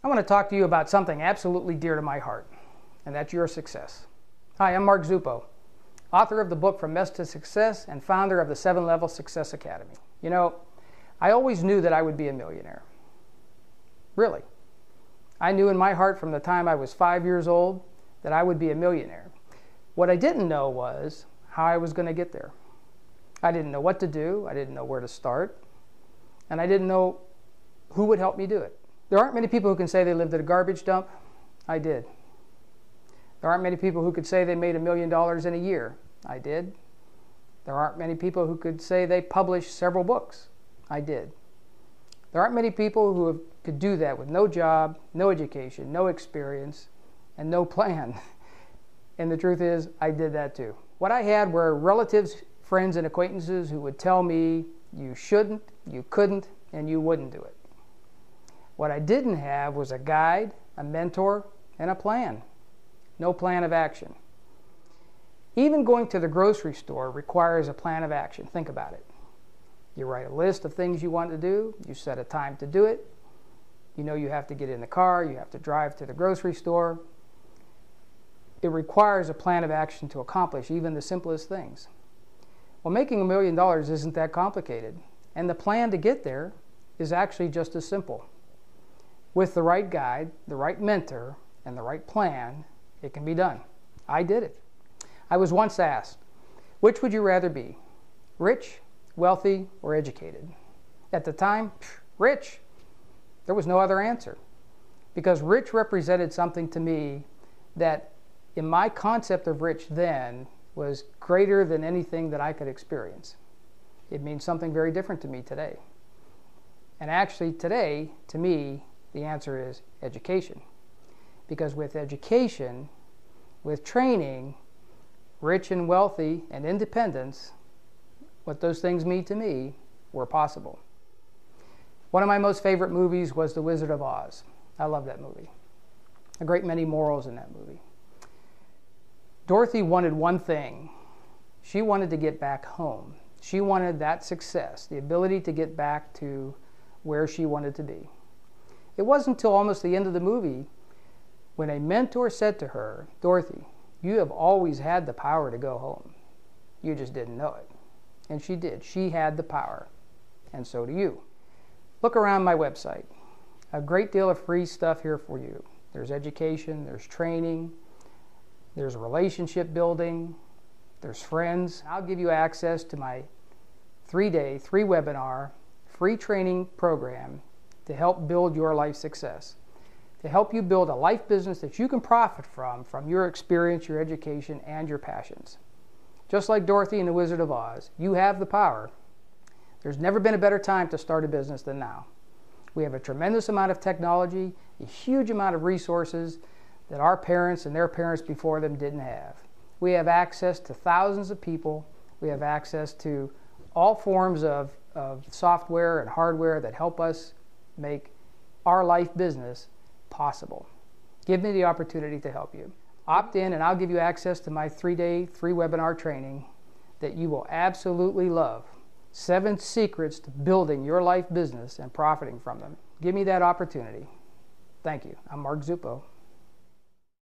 I want to talk to you about something absolutely dear to my heart, and that's your success. Hi, I'm Mark Zupo, author of the book From Mess to Success and founder of the 7-Level Success Academy. You know, I always knew that I would be a millionaire. Really. I knew in my heart from the time I was 5 years old that I would be a millionaire. What I didn't know was how I was going to get there. I didn't know what to do, I didn't know where to start, and I didn't know who would help me do it. There aren't many people who can say they lived at a garbage dump. I did. There aren't many people who could say they made $1 million in a year. I did. There aren't many people who could say they published several books. I did. There aren't many people who could do that with no job, no education, no experience, and no plan. And the truth is, I did that too. What I had were relatives, friends, and acquaintances who would tell me you shouldn't, you couldn't, and you wouldn't do it. What I didn't have was a guide, a mentor, and a plan. No plan of action. Even going to the grocery store requires a plan of action. Think about it. You write a list of things you want to do. You set a time to do it. You know you have to get in the car. You have to drive to the grocery store. It requires a plan of action to accomplish even the simplest things. Well, making $1 million isn't that complicated. And the plan to get there is actually just as simple. With the right guide, the right mentor, and the right plan, it can be done. I did it. I was once asked, which would you rather be? Rich, wealthy, or educated? At the time, rich. There was no other answer. Because rich represented something to me that, in my concept of rich then, was greater than anything that I could experience. It means something very different to me today. And actually today, to me, the answer is education. Because with education, with training, rich and wealthy and independence, what those things mean to me were possible. One of my most favorite movies was The Wizard of Oz. I love that movie. A great many morals in that movie. Dorothy wanted one thing. She wanted to get back home. She wanted that success, the ability to get back to where she wanted to be. It wasn't until almost the end of the movie when a mentor said to her, Dorothy, you have always had the power to go home. You just didn't know it. And she did. She had the power. And so do you. Look around my website. A great deal of free stuff here for you. There's education, there's training, there's relationship building, there's friends. I'll give you access to my 3-day, 3-webinar free training program to help build your life success, to help you build a life business that you can profit from your experience, your education, and your passions. Just like Dorothy and the Wizard of Oz, you have the power. There's never been a better time to start a business than now. We have a tremendous amount of technology, a huge amount of resources that our parents and their parents before them didn't have. We have access to thousands of people. We have access to all forms of software and hardware that help us make our life business possible. Give me the opportunity to help you. Opt in and I'll give you access to my 3-day, 3-webinar training that you will absolutely love. 7 secrets to building your life business and profiting from them. Give me that opportunity. Thank you. I'm Mark Zupo.